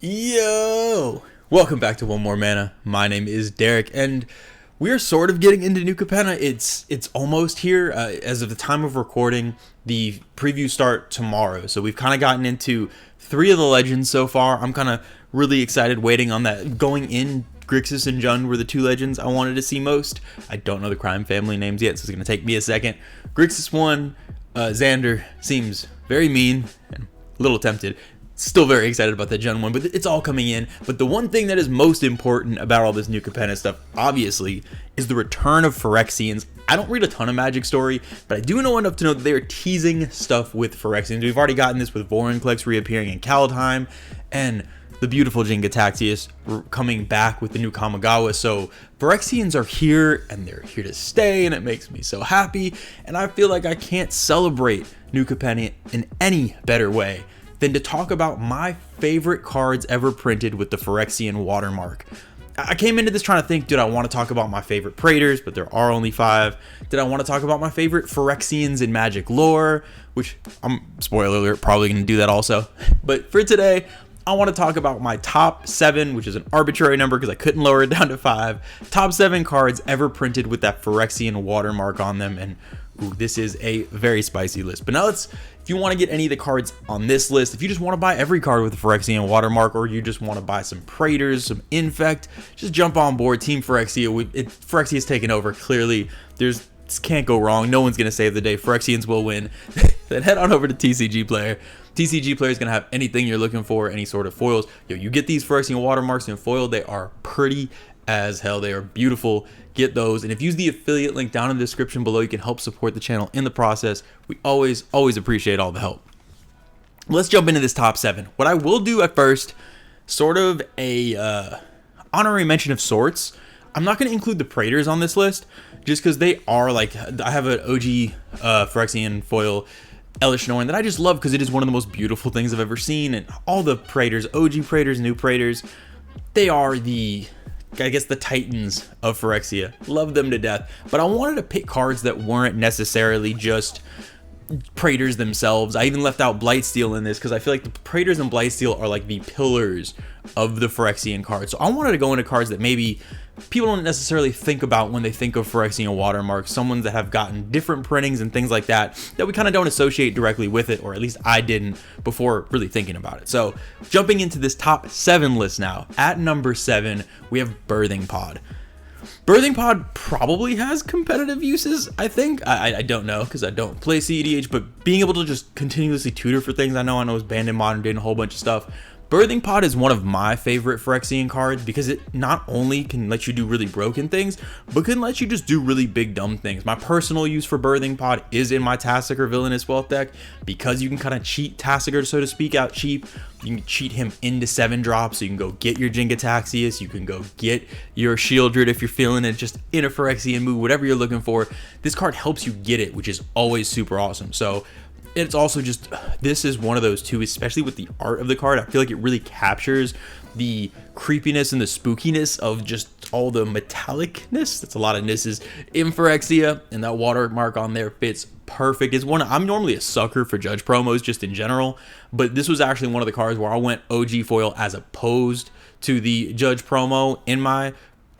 Yo! Welcome back to One More Mana. My name is Derik, and we are sort of getting into New Capenna. It's almost here. As of the time of recording, the previews start tomorrow. So we've kind of gotten into 3 of the legends so far. I'm kind of really excited waiting on that. Going in, Grixis and Jund were the 2 legends I wanted to see most. I don't know the crime family names yet, so it's going to take me a second. Grixis won. Xander seems very mean and a little tempted. Still very excited about that Jund one, but it's all coming in. But the one thing that is most important about all this New Capenna stuff, obviously, is the return of Phyrexians. I don't read a ton of Magic story, but I do know enough to know that they are teasing stuff with Phyrexians. We've already gotten this with Vorinclex reappearing in Kaldheim, and the beautiful Jingataxias coming back with the new Kamigawa. So Phyrexians are here, and they're here to stay, and it makes me so happy. And I feel like I can't celebrate New Capenna in any better way than to talk about my favorite cards ever printed with the Phyrexian watermark. I came into this trying to think, did I want to talk about my favorite Praetors, but there are only 5. Did I want to talk about my favorite Phyrexians in Magic lore, which I'm, spoiler alert, probably going to do that also. But for today, I want to talk about my top 7, which is an arbitrary number because I couldn't lower it down to 5, top 7 cards ever printed with that Phyrexian watermark on them. And ooh, this is a very spicy list. But now if you want to get any of the cards on this list, if you just want to buy every card with the Phyrexian watermark, or you just want to buy some Praetors, some Infect, just jump on board. Team Phyrexia. Phyrexia's taken over. Clearly, this can't go wrong. No one's going to save the day. Phyrexians will win. Then head on over to TCG Player. TCG Player is going to have anything you're looking for, any sort of foils. You get these Phyrexian watermarks in foil. They are pretty as hell. They are beautiful. Get those, and if you use the affiliate link down in the description below, you can help support the channel in the process. We always appreciate all the help. Let's jump into this top 7. What I will do at first, sort of a honorary mention of sorts. I'm not going to include the Praetors on this list, just because they are like, I have an OG Phyrexian foil Elish Norn that I just love because it is one of the most beautiful things I've ever seen, and all the Praetors, OG Praetors, new Praetors, they are the titans of Phyrexia. Love them to death. But I wanted to pick cards that weren't necessarily just Praetors themselves. I even left out Blightsteel in this because I feel like the Praetors and Blightsteel are like the pillars of the Phyrexian cards. So I wanted to go into cards that maybe people don't necessarily think about when they think of Phyrexian watermarks. Someone that have gotten different printings and things like that we kind of don't associate directly with it, or at least I didn't before really thinking about it. So jumping into this top 7 list now. At number 7, we have Birthing Pod. Birthing Pod probably has competitive uses, I think. I don't know because I don't play CEDH, but being able to just continuously tutor for things I know is banned in Modern Day and a whole bunch of stuff. Birthing Pod is one of my favorite Phyrexian cards because it not only can let you do really broken things, but can let you just do really big dumb things. My personal use for Birthing Pod is in my Tasigur Villainous Wealth deck because you can kind of cheat Tasigur, so to speak, out cheap. You can cheat him into 7 drops, so you can go get your Jingataxias, you can go get your Shieldred if you're feeling it, just in a Phyrexian mood, whatever you're looking for. This card helps you get it, which is always super awesome. So it's also just, this is one of those 2, especially with the art of the card. I feel like it really captures the creepiness and the spookiness of just all the metallicness. That's a lot of nisses in Phyrexia, and that watermark on there fits perfect. It's one, I'm normally a sucker for Judge promos just in general, but this was actually one of the cards where I went OG foil as opposed to the Judge promo in my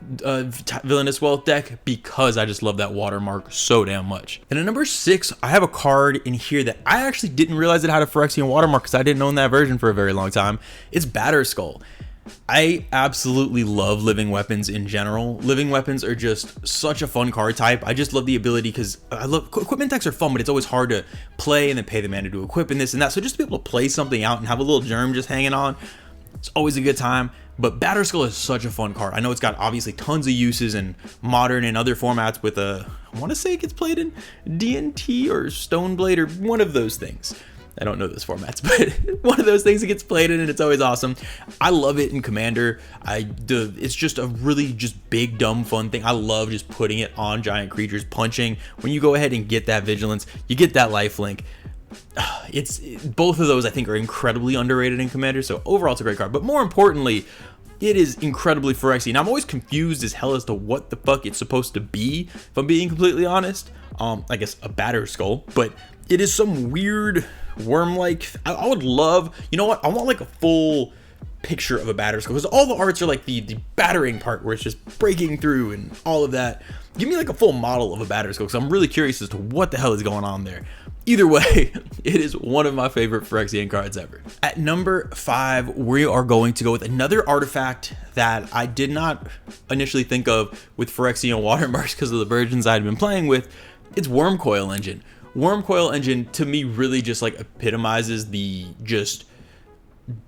Villainous Wealth deck because I just love that watermark so damn much. And at number 6, I have a card in here that I actually didn't realize it had a Phyrexian watermark because I didn't own that version for a very long time. It's Batterskull. I absolutely love living weapons in general. Living weapons are just such a fun card type. I just love the ability because I love equipment decks are fun, but it's always hard to play and then pay the mana to equip and this and that. So just to be able to play something out and have a little germ just hanging on, it's always a good time. But Batterskull is such a fun card. I know it's got obviously tons of uses in Modern and other formats with I want to say it gets played in D&T or Stoneblade or one of those things. I don't know those formats, but one of those things that gets played in, and it's always awesome. I love it in Commander. It's just a really just big, dumb, fun thing. I love just putting it on giant creatures, punching. When you go ahead and get that Vigilance, you get that lifelink. It's both of those I think are incredibly underrated in Commander, so overall it's a great card. But more importantly, it is incredibly Phyrexian. I'm always confused as hell as to what the fuck it's supposed to be, if I'm being completely honest. I guess a Batterskull, but it is some weird worm-like. I would love, you know what? I want like a full picture of a batter skull, because all the arts are like the battering part where it's just breaking through and all of that. Give me like a full model of a batter skull, because I'm really curious as to what the hell is going on there. Either way, it is one of my favorite Phyrexian cards ever. At number 5, we are going to go with another artifact that I did not initially think of with Phyrexian watermarks because of the versions I'd been playing with. It's Worm Coil Engine. Worm Coil Engine to me really just like epitomizes the just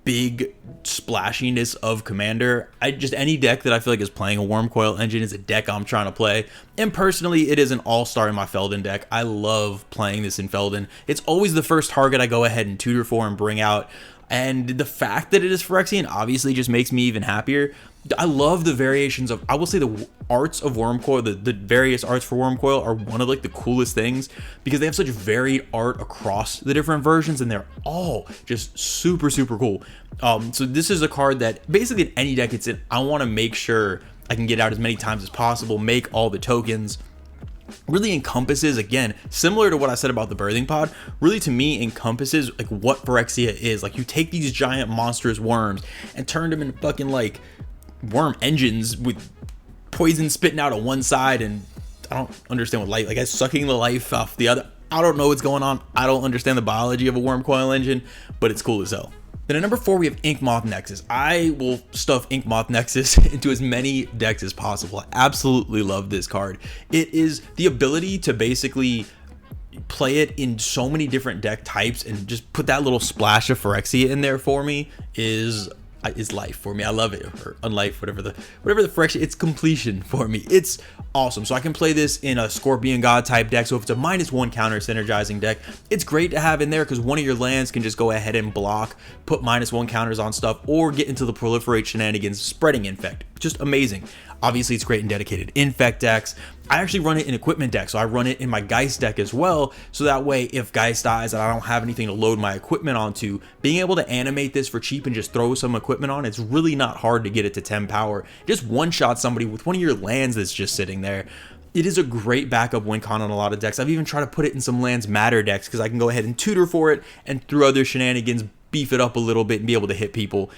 big splashiness of Commander. Any deck that I feel like is playing a Worm Coil Engine is a deck I'm trying to play. And personally, it is an all-star in my Feldon deck. I love playing this in Feldon. It's always the first target I go ahead and tutor for and bring out. And the fact that it is Phyrexian obviously just makes me even happier. I love the variations of, I will say the arts of Worm Coil, the various arts for Worm Coil are one of like the coolest things because they have such varied art across the different versions and they're all just super, super cool. So this is a card that basically in any deck it's in, I want to make sure I can get out as many times as possible, make all the tokens. Really encompasses, again, similar to what I said about the birthing pod, really to me encompasses like what Phyrexia is. Like you take these giant monstrous worms and turn them into fucking like worm engines with poison spitting out on one side, and I don't understand what life, like it's sucking the life off the other. I don't know what's going on. I don't understand the biology of a worm coil engine, but it's cool as hell. Then at number 4, we have Inkmoth Nexus. I will stuff Inkmoth Nexus into as many decks as possible. I absolutely love this card. It is the ability to basically play it in so many different deck types and just put that little splash of Phyrexia in there for me is life for me. I love it, or unlife, whatever the Phyrexia, it's completion for me. It's awesome. So I can play this in a Scorpion God type deck. So if it's a -1 counter synergizing deck, it's great to have in there because one of your lands can just go ahead and block, put -1 counters on stuff, or get into the proliferate shenanigans, spreading infect. Just amazing. Obviously, it's great in dedicated infect decks. I actually run it in equipment decks, so I run it in my Geist deck as well, so that way if Geist dies and I don't have anything to load my equipment onto, being able to animate this for cheap and just throw some equipment on, it's really not hard to get it to 10 power. Just one-shot somebody with one of your lands that's just sitting there. It is a great backup win con on a lot of decks. I've even tried to put it in some lands matter decks because I can go ahead and tutor for it and through other shenanigans, beef it up a little bit and be able to hit people.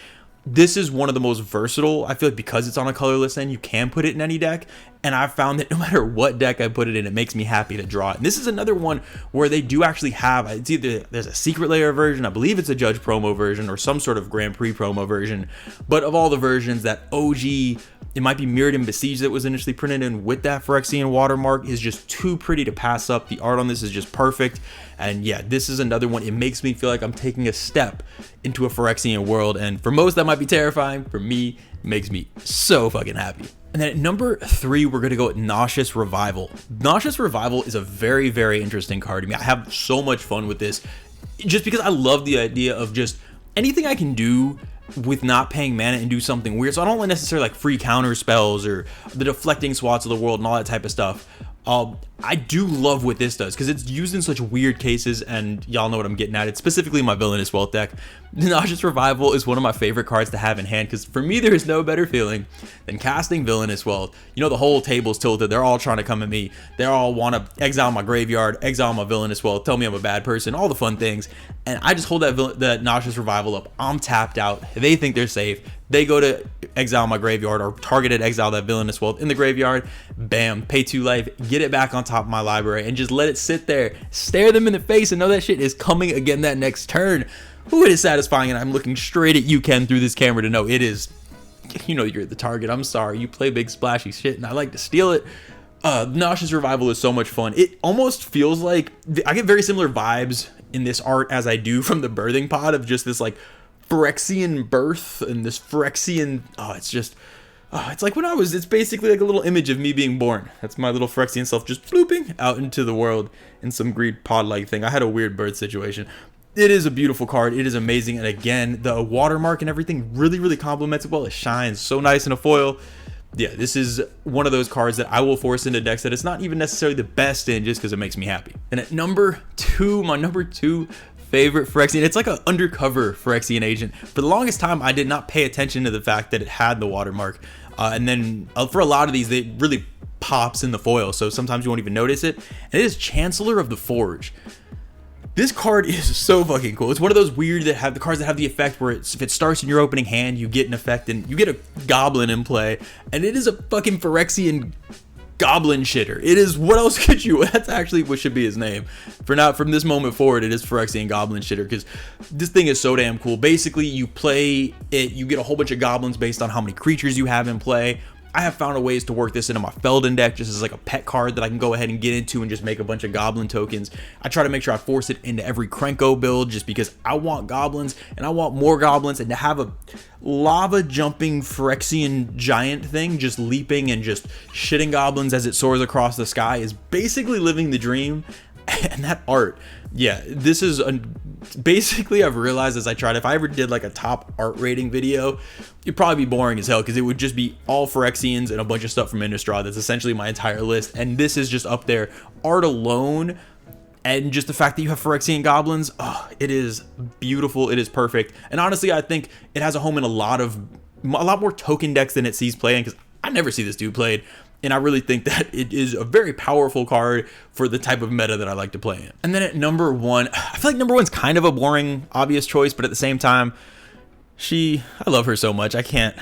This is one of the most versatile. I feel like because it's on a colorless end, you can put it in any deck. And I've found that no matter what deck I put it in, it makes me happy to draw it. And this is another one where they do actually have, it's either there's a secret layer version, I believe it's a Judge promo version or some sort of Grand Prix promo version. But of all the versions, that OG, it might be Mirrored and Besieged that was initially printed in with that Phyrexian watermark is just too pretty to pass up. The art on this is just perfect. And yeah, this is another one. It makes me feel like I'm taking a step into a Phyrexian world. And for most, that might be terrifying. For me, it makes me so fucking happy. And then at number 3, we're going to go with Nauseous Revival. Nauseous Revival is a very, very interesting card to me. I have so much fun with this just because I love the idea of just anything I can do with not paying mana and do something weird. So I don't want necessarily like free counter spells or the deflecting swats of the world and all that type of stuff. I do love what this does because it's used in such weird cases, and y'all know what I'm getting at. It's specifically my Villainous Wealth deck. Nauseous Revival is one of my favorite cards to have in hand because for me there is no better feeling than casting Villainous Wealth. You know, the whole table's tilted. They're all trying to come at me. They all want to exile my graveyard, exile my Villainous Wealth, tell me I'm a bad person, all the fun things. And I just hold that Nauseous Revival up. I'm tapped out. They think they're safe. They go to exile my graveyard or targeted exile that Villainous Wealth in the graveyard. Bam, pay 2 life, get it back on top of my library and just let it sit there. Stare them in the face and know that shit is coming again that next turn. Ooh, it is satisfying, and I'm looking straight at you, Ken, through this camera to know it is. You know you're the target. I'm sorry. You play big splashy shit and I like to steal it. Nauseous Revival is so much fun. It almost feels like I get very similar vibes in this art as I do from the birthing pod of just this like Phyrexian birth and this Phyrexian, it's like when it's basically like a little image of me being born. That's my little Phyrexian self just flooping out into the world in some greed pod-like thing. I had a weird birth situation. It is a beautiful card. It is amazing. And again, the watermark and everything really, really complements it well. It shines so nice in a foil. Yeah, this is one of those cards that I will force into decks that it's not even necessarily the best in just because it makes me happy. And at number 2, my number 2 favorite Phyrexian, it's like an undercover Phyrexian agent. For the longest time, I did not pay attention to the fact that it had the watermark. And then for a lot of these, it really pops in the foil. So sometimes you won't even notice it. And it is Chancellor of the Forge. This card is so fucking cool. It's one of those weird that have the cards that have the effect where if it starts in your opening hand, you get an effect and you get a goblin in play, and it is a fucking Phyrexian goblin shitter. It is, what else could you, that's actually what should be his name. For now, from this moment forward, it is Phyrexian goblin shitter, because this thing is so damn cool. Basically, you play it, you get a whole bunch of goblins based on how many creatures you have in play. I have found a ways to work this into my Feldon deck just as like a pet card that I can go ahead and get into and just make a bunch of goblin tokens. I try to make sure I force it into every Krenko build just because I want goblins and I want more goblins, and to have a lava jumping Phyrexian giant thing just leaping and just shitting goblins as it soars across the sky is basically living the dream. And that art, yeah, this is basically, I've realized as I tried, if I ever did like a top art rating video, it'd probably be boring as hell because it would just be all Phyrexians and a bunch of stuff from Innistrad. That's essentially my entire list, and this is just up there. Art alone, and just the fact that you have Phyrexian goblins, oh, it is beautiful. It is perfect, and honestly, I think it has a home in a lot more token decks than it sees playing, because I never see this dude played. And I really think that it is a very powerful card for the type of meta that I like to play in. And then at number one, I feel like number one's kind of a boring, obvious choice, but at the same time, I love her so much. I can't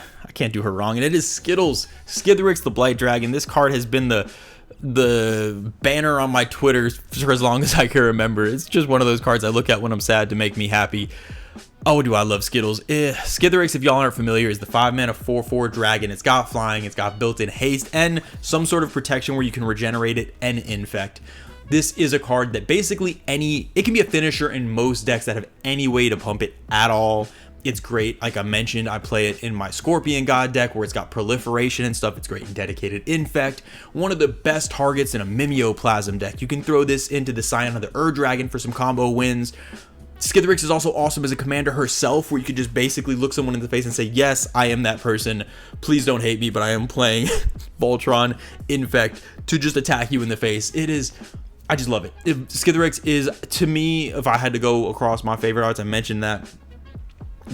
do her wrong. And it is Skittles, Skithiryx the Blight Dragon. This card has been the banner on my Twitter for as long as I can remember. It's just one of those cards I look at when I'm sad to make me happy. Oh, do I love Skittles. Skithiryx, if y'all aren't familiar, is the 5-mana 4/4 dragon. It's got flying, it's got built-in haste, and some sort of protection where you can regenerate it and infect. This is a card that basically it can be a finisher in most decks that have any way to pump it at all. It's great. Like I mentioned, I play it in my Scorpion God deck where it's got proliferation and stuff. It's great in dedicated infect. One of the best targets in a Mimeoplasm deck. You can throw this into the Scion of the Ur-Dragon for some combo wins. Skithiryx is also awesome as a commander herself, where you could just basically look someone in the face and say, yes, I am that person. Please don't hate me, but I am playing Voltron Infect to just attack you in the face. I just love it. Skithiryx is, to me, if I had to go across my favorite arts, I mentioned that,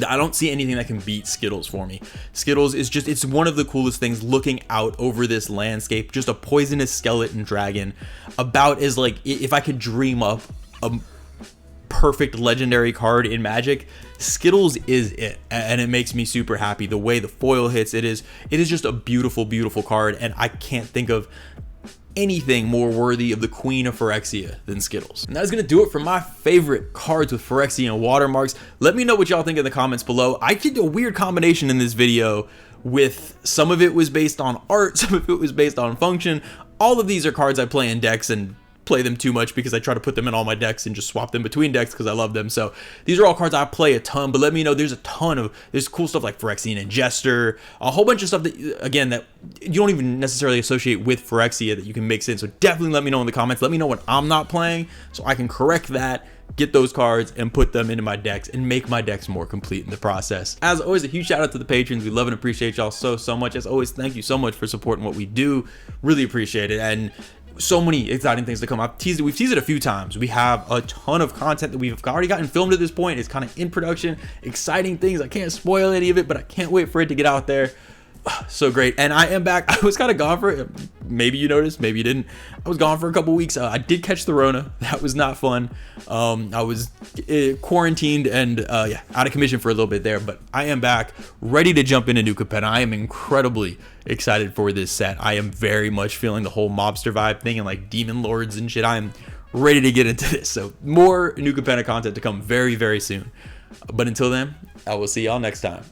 I don't see anything that can beat Skittles for me. Skittles is just, it's one of the coolest things looking out over this landscape. Just a poisonous skeleton dragon. About as like, if I could dream up a perfect legendary card in Magic, Skittles is it, and it makes me super happy. The way the foil hits, it is just a beautiful card, and I can't think of anything more worthy of the Queen of Phyrexia than Skittles. And that's gonna do it for my favorite cards with Phyrexian watermarks. Let me know what y'all think in the comments below. I did a weird combination in this video with some of it was based on art, some of it was based on function. All of these are cards I play in decks and play them too much because I try to put them in all my decks and just swap them between decks because I love them. So these are all cards I play a ton, but let me know. There's cool stuff like Phyrexian and Jester, a whole bunch of stuff that, again, that you don't even necessarily associate with Phyrexia that you can mix in. So definitely let me know in the comments. Let me know when I'm not playing so I can correct that, get those cards and put them into my decks and make my decks more complete in the process. As always, a huge shout out to the patrons. We love and appreciate y'all so much. As always, thank you so much for supporting what we do. Really appreciate it. And so many exciting things to come. We've teased it a few times. We have a ton of content that we've already gotten filmed at this point. It's kind of in production, exciting things. I can't spoil any of it, but I can't wait for it to get out there. So great. And I am back. I was kind of gone for, maybe you noticed, maybe you didn't, I was gone for a couple weeks. I did catch the Rona. That was not fun. I was quarantined and yeah, out of commission for a little bit there, but I am back, ready to jump into New Capenna. I am incredibly excited for this set. I am very much feeling the whole mobster vibe thing and like demon lords and shit. I am ready to get into this. So more New Capenna content to come very soon. But until then, I will see y'all next time.